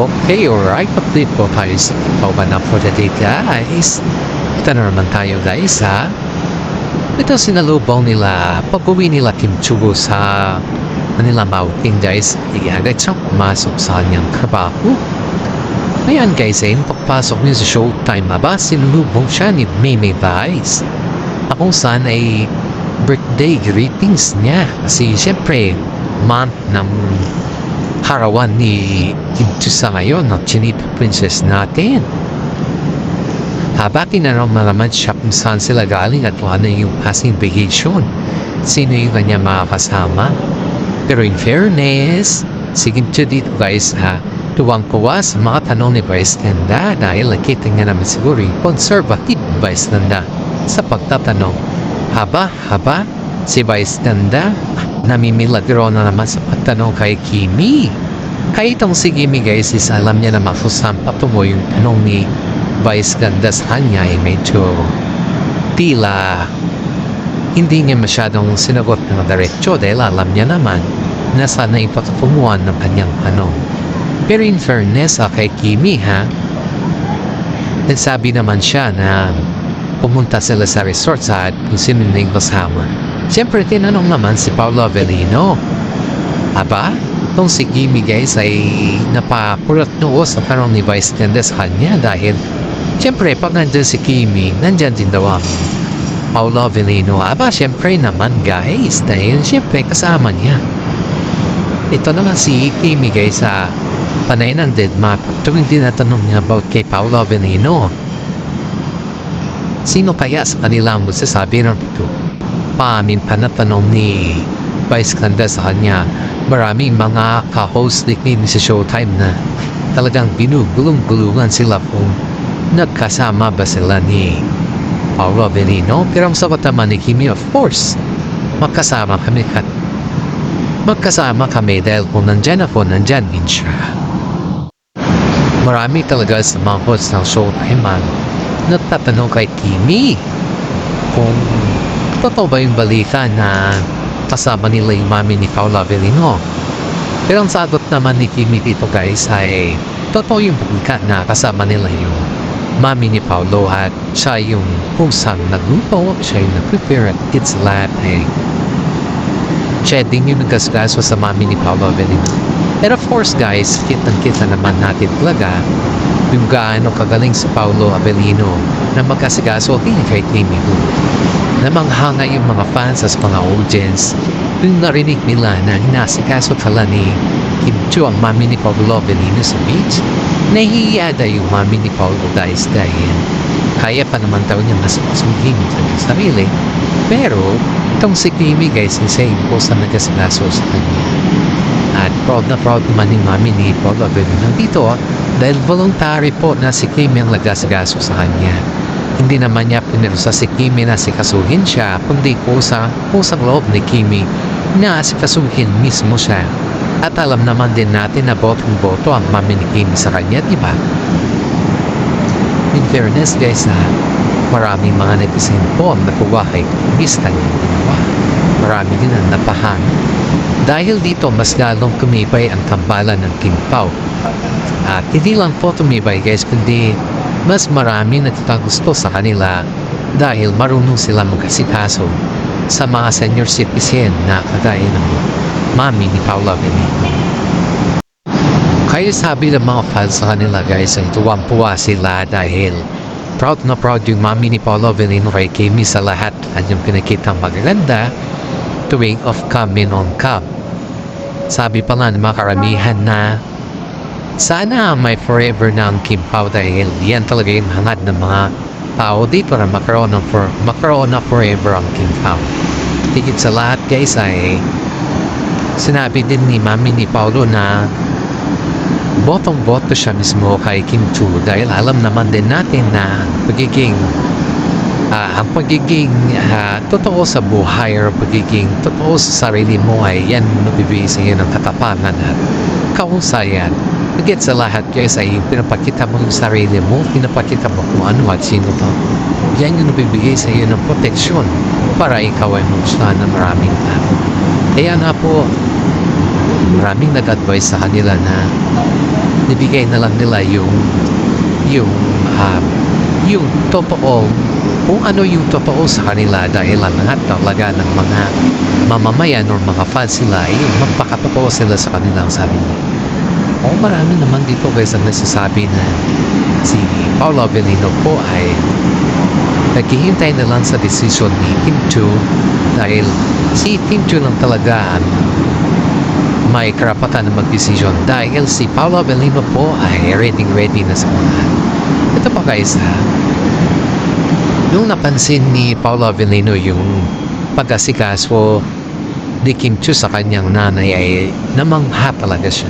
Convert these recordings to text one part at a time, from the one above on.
Okay, alright. Update po tayo sa Pauban na for the day, guys. Ito na naman tayo, guys, ha? Ito sinalubong nila, pag-uwi nila Kim Chugo sa Manila Mountain, guys. Agad siyang pumasok sa kanyang trabaho. Ayan, guys, pagpasok niya sa showtime, sinalubong siya ni Maymay Vice. Kung saan ay birthday greetings niya. Kasi, syempre, month ng harawan ni Kim Chu sa ngayon, no? Chinita princess natin. Habaki na naman siya kung saan sila galing at ano yung passing vacation. Sino yung kanya mga kasama. Pero in fairness, si Kim Chu dito, guys, tuwang-tuwa sa mga tanong ni Vice Ganda dahil nakita nga naman siguro yung conservative Vice Ganda sa pagtatanong. Haba, si Vice Ganda namimilagro na naman sa pagtanong kay Kimi. Kaya itong si Kimi, guys, is alam niya na makusang patungo yung tanong ni Vice Ganda sa kanya ay medyo tila hindi niya masyadong sinagot ng diretso dahil alam niya naman na sana ipatutunguan ng kanyang tanong. Pero in fairness kay Kimi, nagsabi naman siya na pumunta sila sa resort sa kung sino na yung kasama. Siyempre, tinanong naman si Paolo Avellino. Aba, itong si Kimi, guys, ay napapulat noo sa tanong ni Vice Ganda sa kanya dahil siyempre, pag nandyan si Kimi, nandyan din daw ang Paolo Avellino. Aba, siyempre naman, guys, dahil siyempre kasama niya. Ito naman si Kimi, guys, sa panay ng dead map. Tuwing tinatanong niya about kay Paolo Avellino, sino kaya sa kanila ang magsasabi ng ito? Paamin pa na tanong ni Vice Ganda sa kanya. Maraming mga ka-host ni Kimi sa Showtime na talagang binugulong-gulungan sila kung nagkasama ba sila ni Paolo Avellino. Pero ang sagot naman ni Kimi, of course, magkasama kami dahil kung nandyan ako, nandyan din siya. Marami talaga sa mga host ng Showtime nagtatanong kay Kimi kung totoo ba yung balita na kasama nila yung mami ni Paolo Avellino. Pero ang sagot naman ni Kimi dito, guys, ay totoo yung balita na kasama nila yung mami ni Paolo at siya yung pusang nagluto, siya yung nag-prepare at it's lahat ay siya din yung nagkasgaso sa mami ni Paolo Avellino. And of course, guys, kitang-kita naman natin talaga yung gaano kagaling si Paolo Avellino na magkasgaso kay Kimi. Namanghanga yung mga fans as mga audience yung narinig nila na hinasikaso tala ni Kim Chu ang mami ni Paolo Avellino sa beach. Nahihiya yung mami ni Paolo dahil kaya pa naman daw niya mas masuhin sa sarili. Pero itong si Kimi, guys, insane po sa nagkasikaso sa kanya. At proud na proud naman yung mami ni Paolo Avellino dito dahil voluntary po na si Kimi ang nagkasikaso sa kanya. Hindi naman niya pinirusa si Kimi na sikasuhin siya, kundi pusang loob ni Kimi na sikasuhin mismo siya. At alam naman din natin na botong-boto ang mami ni Kimi sa kanya, di ba? In fairness, guys, maraming mga netizen po ang nakuha kay Kimi sa kanyang ginawa. Marami din ang napahanga. Dahil dito, mas lalong tumibay ang tambalan ng King Pao. At hindi lang po tumibay, guys, kundi mas marami nagtatagusto sa kanila dahil marunong sila magkasikaso sa mga senior citizen na kagaya ng mami ni Paolo Avellino. Kaya sabi ng mga fans sa kanila, guys, ay tuwang-tuwa sila dahil proud na proud yung mami ni Paolo Avellino kay Kimi sa lahat at yung pinakitang magaganda tuwing off cam and on cam. Sabi pa nga ng mga karamihan na sana may forever na ang Kim Pao dahil yan talaga yung hangad ng mga tao dito na magkaroon na forever ang Kim Pao. Higit sa lahat, guys, ay sinabi din ni mami ni Paolo na botong-boto siya mismo kay Kim Chu dahil alam naman din natin na ang pagiging totoo sa buhay o pagiging totoo sa sarili mo ay yan mabibigay sa iyo ng katapangan at kahusayan. Higit sa lahat, guys, ay pinapakita mo yung sarili mo, pinapakita mo kung ano at sino to. Yan yung nabibigay sa iyo ng proteksyon para ikaw ay magustuhan ng maraming tao. Kaya nga po, maraming nag-advise sa kanila na nibigay na lang nila yung totoo, kung ano yung totoo sa kanila, dahil ang lahat talaga ng mga mamamayan o mga fans sila ay magpakatotoo sila sa kanilang sarili. O marami naman dito guys ang nasasabi na si Paolo Avellino po ay naghihintay na lang sa desisyon ni Kim Chiu, dahil si Kim Chiu lang talaga ang may karapatan na mag-desisyon, dahil si Paolo Avellino po ay ready na sa mga. Ito pa guys nung napansin ni Paolo Avellino yung pag-asikaso ni Kim Chiu sa kanyang nanay ay namangha talaga siya.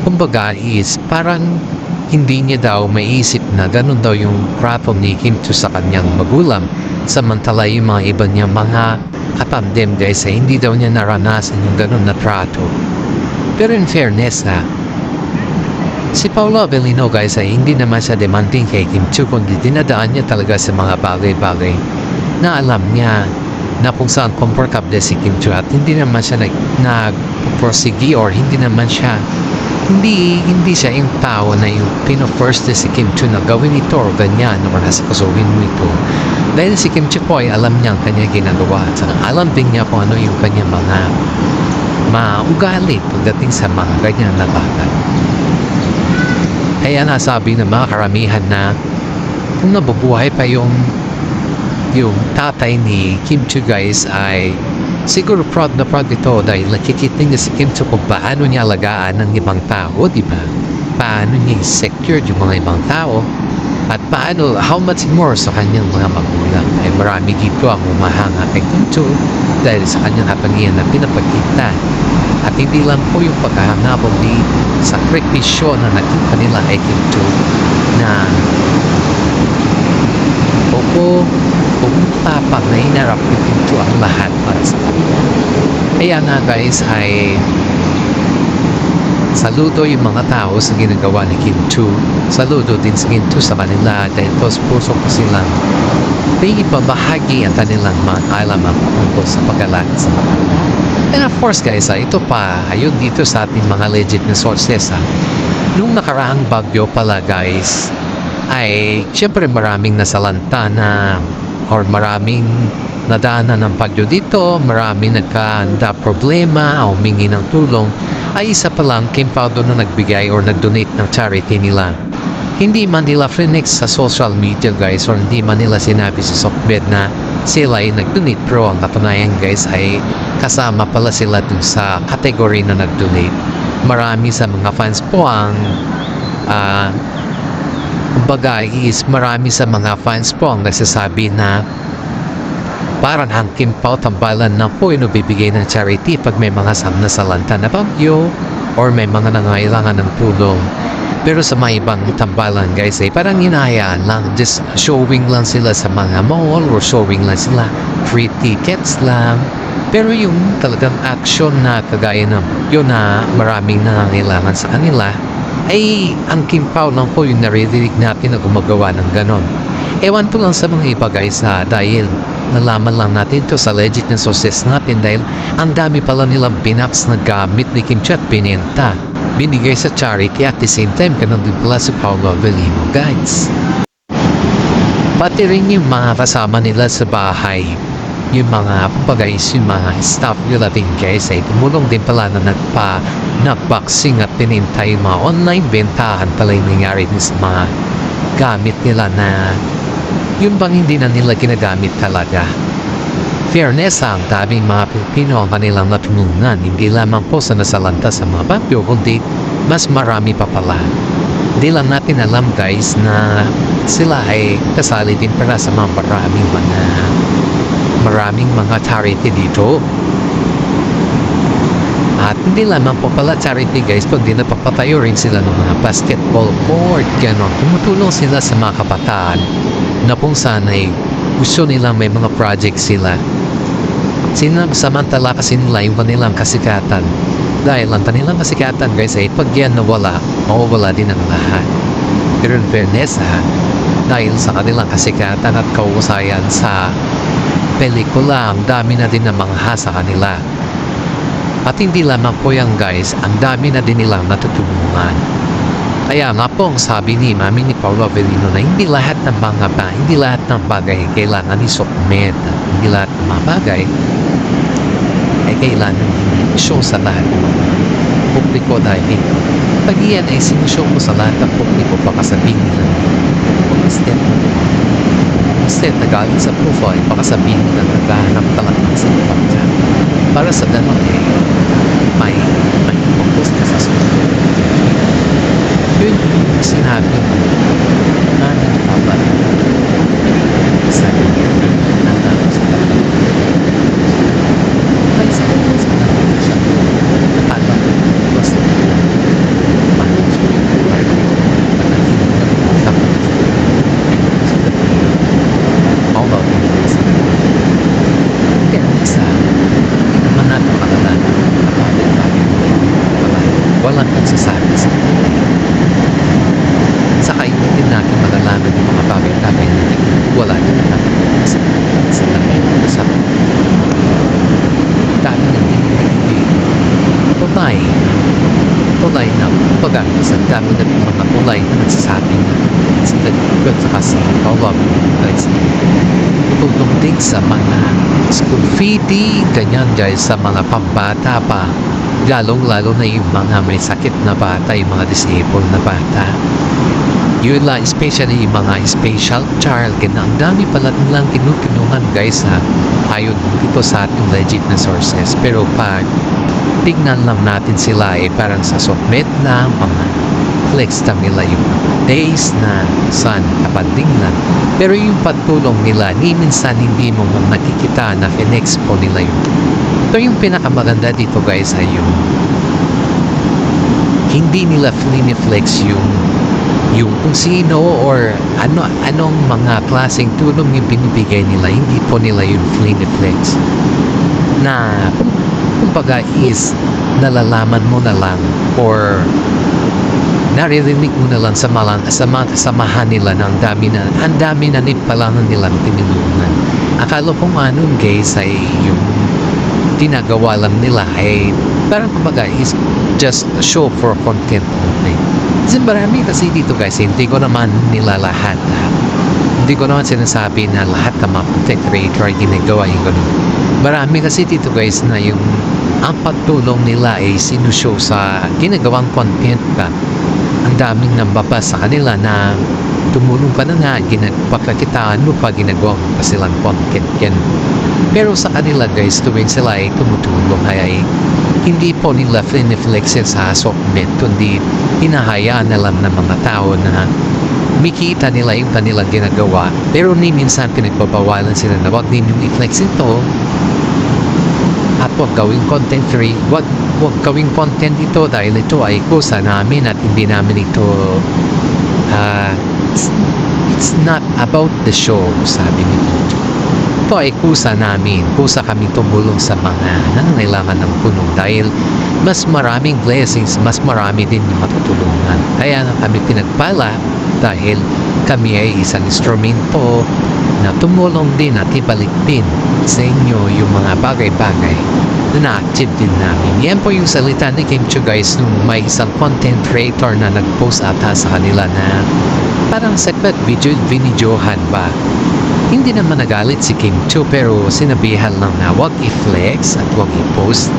Kumbaga is parang hindi niya daw maiisip na ganun daw yung trato ni Kim Chiu sa kanyang magulang, samantala yung mga iba niya mga katandem guys ay hindi daw niya naranasan yung ganun na trato. Pero in fairness si Paolo Avellino guys ay hindi naman siya demanding kay Kim Chiu, kundi dinadaan niya talaga sa mga bagay-bagay na alam niya na kung saan komportable si Kim Chiu, at hindi naman siya nag-prosigi or hindi siya yung tao na yung pino-first si Kim Chiu na gawin ito or ganyan or nasikasuhin mo ito, dahil si Kim Chiu po ay alam niya ang kanya ginagawa at alam din niya kung ano yung kanya mga ugali pagdating sa mga ganyan na bagay. Kaya nasabi ng mga karamihan na kung nabubuhay pa yung tatay ni Kim Chiu guys ay siguro proud ito, dahil nakikita niya si Kim Chiu kung paano niya alagaan ng ibang tao, di ba? Paano niya secured yung mga ibang tao, at paano, how much more sa kanyang mga magulang. Ay marami dito ang humahanga kay Kim Chiu dahil sa kanyang kapangyarihan na pinapagkita. At hindi lang po yung pagkahangabog ni sakripisyo na nakita nila kay Kim Chiu na tapang na hinarap ni Kim Chiu ang lahat para sa kanila. Kaya nga guys ay saludo yung mga tao sa ginagawa ni Kim Chiu. Saludo din si Kim Chiu sa kanila dahil puso ko silang may ibabahagi ang kanilang mga kaalaman tungkol sa pag-alala sa mga. And of course guys, ito pa, ayun dito sa ating mga legit na sources nung nakaraang bagyo pala guys, ay syempre maraming nasalanta na or maraming nadaanan ng bagyo dito, maraming nagkanda problema o humingi ng tulong, ay isa pa lang Kim Paudo na nagbigay or nag-donate ng charity nila. Hindi man nila flex sa social media guys or hindi man nila sinabi sa Sokbed na sila ay nag-donate, pero ang katunayan guys ay kasama pala sila dun sa category na nag-donate. Marami sa mga fans po ang kumbaga is marami sa mga fans po ang nagsasabi na parang ang Kim Pao tambalan na po inubibigay ng charity pag may mga nasalanta na bagyo or may mga nangailangan ng tulong. Pero sa mga ibang tambalan guys ay parang hinahayaan lang, just showing lang sila sa mga mall or showing lang sila free tickets lang. Pero yung talagang action na kagaya ng yun na maraming nangangailangan sa kanila ay ang Kim Pao lang po yung naririnig natin na gumagawa ng ganon. Ewan ko lang sa mga iba guys dahil nalaman lang natin to sa legit na sources natin, dahil ang dami pala nilang pinaps na gamit ni Kim Chiu at binenta, binigay sa charity, at the same time ganun din pala si Paolo Avellino guys. Pati rin yung mga kasama nila sa bahay, yung mga pagayos, yung mga staff nila din guys ay tumulong din pala na nagboxing at pinintay yung mga online bentahan pala yung nangyari din sa mga gamit nila na yung bang hindi na nila ginagamit talaga. Fairness, ang daming mga Pilipino ang kanilang natulungan, hindi lamang po sa nasalanta sa mga bagyo, kundi mas marami pa pala. Hindi lang natin alam guys na sila ay kasali din para sa mga maraming mga charity dito. At hindi lamang po pala charity guys, kundi napapatayo rin sila ng mga basketball court, gano'n. Tumutulong sila sa mga kabataan na kung saan ay gusto nilang may mga project sila. Samantala kasi nila yung kanilang kasikatan. Dahil ang kanilang kasikatan guys ay pag yan nawala, mawawala din ang lahat. Pero in fairness dahil sa kanilang kasikatan at kausayan sa pelikula, ang dami na din ng mga sa kanila. At hindi lamang po yan guys, ang dami na din nilang natutulungan. Kaya nga po ang sabi ni Mami ni Paolo Avellino na hindi lahat ng hindi lahat ng bagay kailangan isubmit. Hindi lahat ng mga bagay ay kailangan i-show sa lahat ng mga publiko dahil pag iyan ay sinushow mo sa lahat ng publiko baka sabihin nila instead na galing sa profile baka sabihin nila naghahanap ka lang ng sinampagka para sa ganun may focus ka sa social media. Yun yung sinabi namin papa sa walang nagsasabi sa saka hindi din natin malalaman yung mga bagay-bagay na wala na natin sa lamin sa dami ng hindi tulay na pagka sa dami ng mga tulay na nagsasabi na sila at saka si Paolo guys tutulong din sa mga school feeding ganyan guys sa mga pambata pa lalong-lalo na yung mga may sakit na bata, yung mga disabled na bata. Yun lang, especially yung mga special child, ang dami pala nilang tinutulungan guys ha. Ayon dito sa ating legit na sources. Pero pag tignan lang natin sila parang sa submit lang, mga flex na nila yung days na sun, kapanding lang. Pero yung pagtulong nila, minsan hindi mo makikita na finex po nila yung ito yung pinakamaganda dito guys ay yung hindi nila flex yung kung sino or anong mga klaseng tulong yung binibigay nila, hindi po nila yung flex na kumbaga is nalalaman mo na lang or naririnig mo na lang sa mga kasamahan nila na ang dami na pala nilang tinulungan. Akala ko nga nun guys ay yung ginagawa lang nila ay parang kumbaga is just a show for content only. Kasi marami kasi dito guys, hindi ko naman nila lahat. Hindi ko naman sinasabi na lahat ng mga content creator ay ginagawa yung ganun. Marami kasi dito guys na yung ang pagtulong nila ay sinushow sa ginagawang content ka. Ang daming nambaba sa kanila na tumulong ka na nga, pagkakitaan mo pa ginagawa mo pa silang content yan. Pero sa kanila guys, tuwing sila ay tumutulong ay hindi po nila flex sa submit, kundi hinahayaan na lang ng mga tao na mikita nila yung kanilang ginagawa. Pero ni minsan pinagbabawalan sila na wag din yung i-flex ito at wag gawing content free, wag gawing content ito dahil ito ay kusa namin at hindi namin ito it's not about the show, sabi nito. Ito ay kusa namin, kusa kami tumulong sa mga nangangailangan ng punong dahil mas maraming blessings, mas marami din yung matutulungan. Kaya na kami pinagpala dahil kami ay isang instrumento na tumulong din at ibalik din sa inyo yung mga bagay-bagay na na-achieve din namin. Yan po yung salita ni Kim Chiu guys nung may isang content creator na nag-post ata sa kanila na parang secret videohan ba. Hindi naman nagalit si Kim Chiu pero sinabihan lang na wag i-flex at wag i-post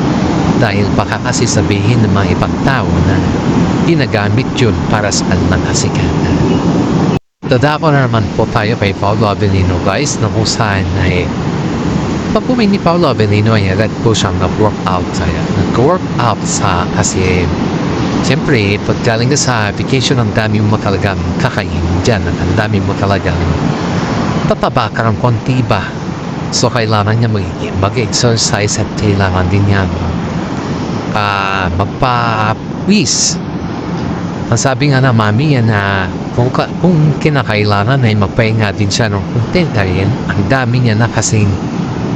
dahil baka kasi sabihin ng mga ibang tao na ginagamit yun para sa kanilang kasikatan. Dadako na naman po tayo kay Paolo Avellino guys na kung saan ay pagpumay ni Paolo Avellino ay agad po siyang nag-workout sa kasi siyempre pag galing ka sa vacation ang dami mo talagang kakain dyan at ang dami mo talagang tataba ka ng konti ba so kailangan niya mag-exercise at kailangan din niya magpa-quiz. Ang sabi nga na mami yan na kung kinakailangan ay magpahinga din siya ng content dahil ang dami niya na kasing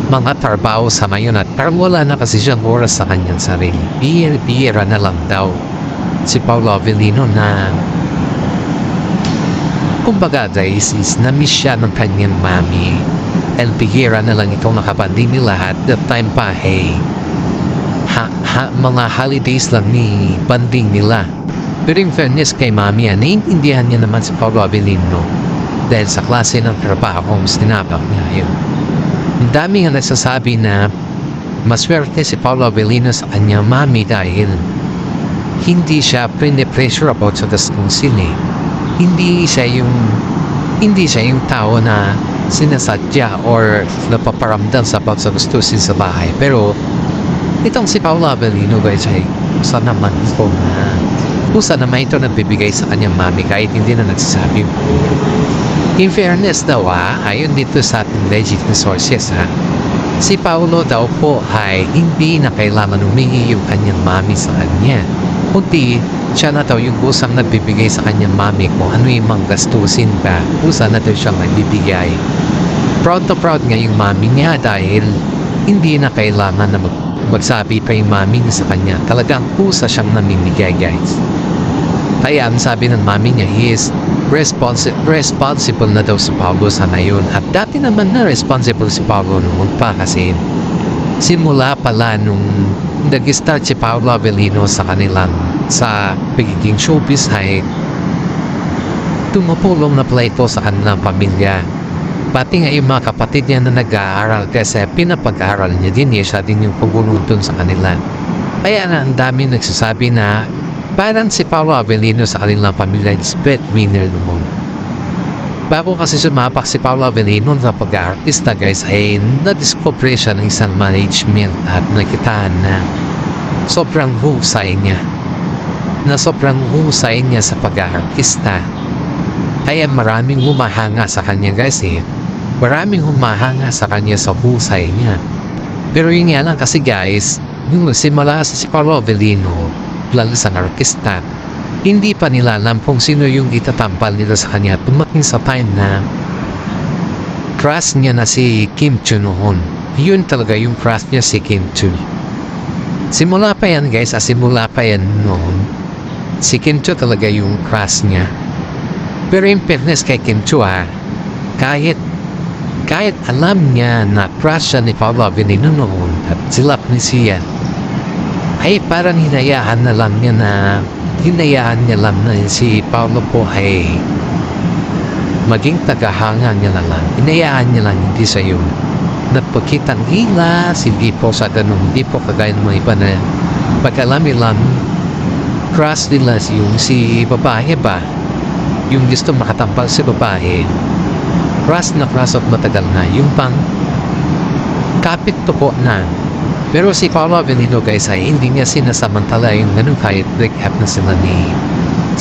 mga trabaho sa ngayon at parang wala na kasi siyang oras sa kanyang sarili. Bihira na lang daw si Paolo Avellino na kumbaga guys is na-miss siya ng kanyang mami and bihira na lang itong nakapanding nila at that time pa hey mga holidays lang ni banding nila. Pero in fairness kay Mami, naiintindihan niya naman si Paolo Avellino dahil sa klase ng trabaho kung sinabak niya yun. Ang dami nga nagsasabi na maswerte si Paolo Avellino sa kanyang mami dahil hindi siya pinipressure about sa gastusin eh. Hindi siya yung tao na sinasadya or napaparamdam sa about sa gastusin sa bahay. Pero itong si Paolo Avellino guys ay kusa naman ito nagbibigay sa kanyang mami kahit hindi na nagsasabi. In fairness daw ayon dito sa ating legit na sources si Paolo daw po ay hindi na kailangan humingi yung kanyang mami sa kanya. Kundi siya na daw yung kusang nagbibigay sa kanyang mami kung ano yung mga gastusin ba. Kusa na daw siyang nagbibigay. Proud to proud nga yung mami niya dahil hindi na kailangan na magsabi pa yung mami niya sa kanya. Talagang kusa siyang namimigay guys. Kaya ang sabi ng mami niya, he is responsible na daw si Paolo sa ngayon. At dati naman na responsible si Paolo noon pa kasi simula pala nung nag-start si Paolo Avellino sa pagiging showbiz ay tumutulong na pala ito sa kanilang pamilya. Pati nga yung mga kapatid niya na nag-aaral kasi pinapag-aaral niya din siya din yung pagulong dun sa kanila. Kaya na ang dami nagsasabi na parang si Paolo Avellino sa kanilang pamilya is breadwinner noon. Bago kasi sumapak si Paolo Avellino sa pag-aartista guys ay na-discover siya ng isang management at nakitaan na sobrang husay niya. Sa pag-aartista. Kaya maraming humahanga sa kanya guys eh. Maraming humahanga sa kanya sa husay niya. Pero yun nga lang kasi guys, yung simula sa si Paolo Avellino lalo sa artista, hindi pa nila alam kung sino yung itatampal nila sa kanya tumating sa time na crush niya na si Kim Chiu noon. Yun talaga yung crush niya si Kim Chiu. Simula pa yan guys, simula pa yan noon. Si Kim Chiu talaga yung crush niya. Pero in fairness kay Kim Chiu kahit alam niya na crush siya ni Paolo Avellino noon at silap ni siya, ay parang hinayaan niya lang na si Paolo po ay maging tagahanga niya na lang. Hinayaan niya lang, hindi sa yun. Nagpakitang gilas, hindi po sa ganun, hindi po kagaya ng mga iba na pag-alam lang, crush nila yung si babae ba? Yung gusto makatampal si babae. Crush na crush of matagal na. Yung pang kapit tuko na. Pero si Paolo Avellino guys ay hindi niya sinasamantala yung ganun kahit break up na sila ni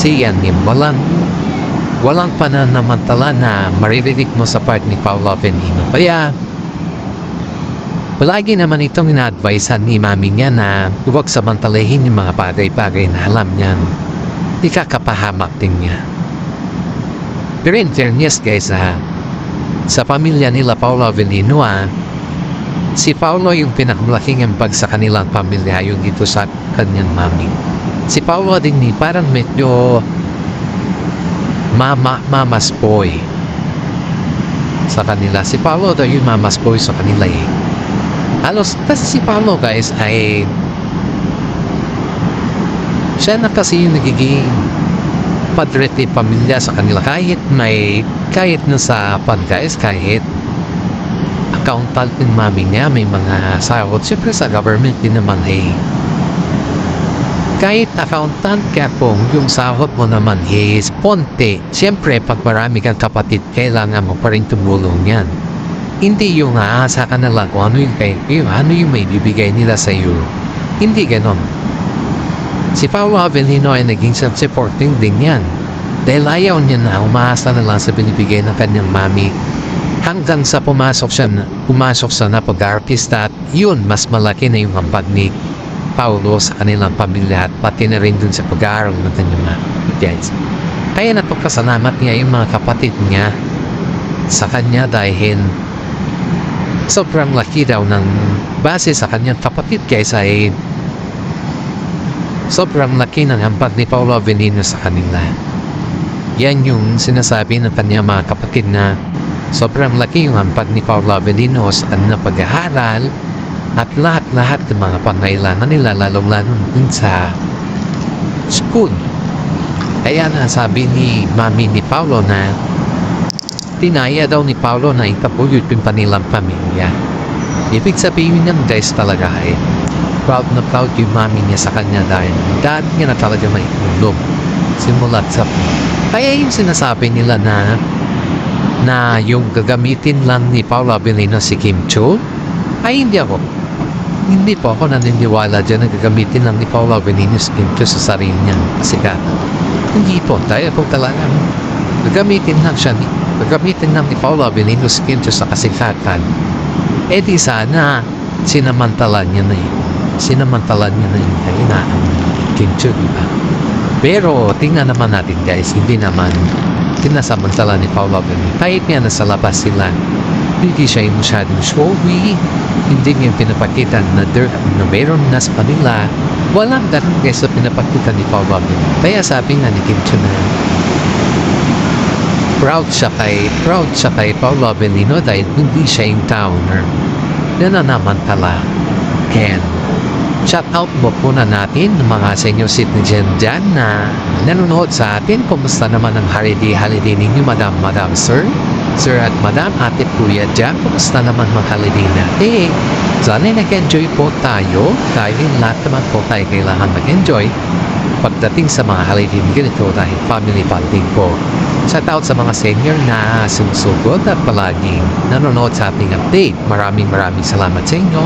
Ian Lim. Walang pananamantala na maririnig mo sa part ni Paolo Avellino. Kaya palagi naman itong ina-advisean ni mami niya na huwag samantalahin yung mga bagay-bagay na alam niyan ikakapahamak din niya. Pero in fairness guys sa pamilya nila Paolo Avellino si Paolo yung pinakamalaking ambag sa kanilang pamilya yung dito sa kanyang mami. Si Paolo din parang medyo mama's boy sa kanila. Si Paolo daw yung mama's boy sa kanila eh. Halos kasi si Paolo guys ay siya na kasi yung nagiging padre ni pamilya sa kanila kahit na sa guys kahit accountant ng mami niya may mga sahod. Siyempre sa government din naman kahit accountant ka kung yung sahod mo naman is ponte. Siyempre pag marami kang kapatid kailangan mo pa rin tumulong yan. Hindi yung aasa ka na lang kung ano yung may bibigay nila sa iyo. Hindi ganon. Si Paolo Avellino ay naging self-supporting din yan. Dahil ayaw niya na umaasa na lang sa binibigay ng kanyang mami hanggang sa pumasok siya na pag-artista at yun mas malaki na yung ambag ni Paolo sa kanilang pamilya at pati na rin dun sa pag-aaral ng kanyang mga guys. Kaya napagkasalamat niya yung mga kapatid niya sa kanya dahil sobrang laki daw ng base sa kanyang kapatid kaysa sobrang laki ng ambag ni Paolo Avellino sa kanila. Yan yung sinasabi ng kanyang mga kapatid na sobrang laki yung ambag ni Paolo Avellino sa kanilang pag-aaral at lahat-lahat ng mga pangailangan nila lalong-lalo din sa school. Kaya nasabi ni Mami ni Paolo na tinaya daw ni Paolo na itapuyod yung kanilang pamilya. Ibig sabihin niyan guys talaga proud na proud yung mami niya sa kanya dahil dad niya na talaga may tulog simulat sa kaya yung sinasabi nila na yung gagamitin lang ni Paolo Abilino si Kim Cho ay hindi po ako naniniwala dyan na gagamitin lang ni Paolo Abilino si Kim Cho sa sarili niya kasi hindi po tayo kung talagang gagamitin lang ni Paolo Abilino si Kim Cho sa kasikatan di sana sinamantalan niya na yung kainaan Kim Cho, diba? Pero tingnan naman natin guys, hindi naman sinasamantala ni Paolo Abilino. Kahit nga nasa labas sila, hindi siya yung masyadong showy, hindi niya pinapakita na meron na sa kanila. Walang ganun guys na pinapakita ni Paolo Abilino. Kaya sabi nga ni Kim Cho na proud siya kay Paolo Abilino dahil hindi siya yung towner na nanamantala. Ken, shout out mo po na natin ng mga senior citizen dyan na nanonood sa atin. Kumusta naman ang holiday ninyo, madam, sir at madam, ate, kuya dyan. Kumusta naman mga holiday natin? Sana nag-enjoy po tayo dahil lahat naman po tayo kailangan mag-enjoy pagdating sa mga holiday ganito dahil family bonding po. Shout out sa mga senior na sumusugod at palaging nanonood sa ating update. Maraming salamat sa inyo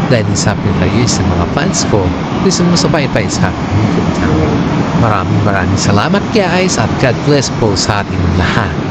dahil sabi kayo sa mga fans ko gusto mo sabay-bay sa ating YouTube channel. Maraming salamat guys at God bless po sa ating lahat.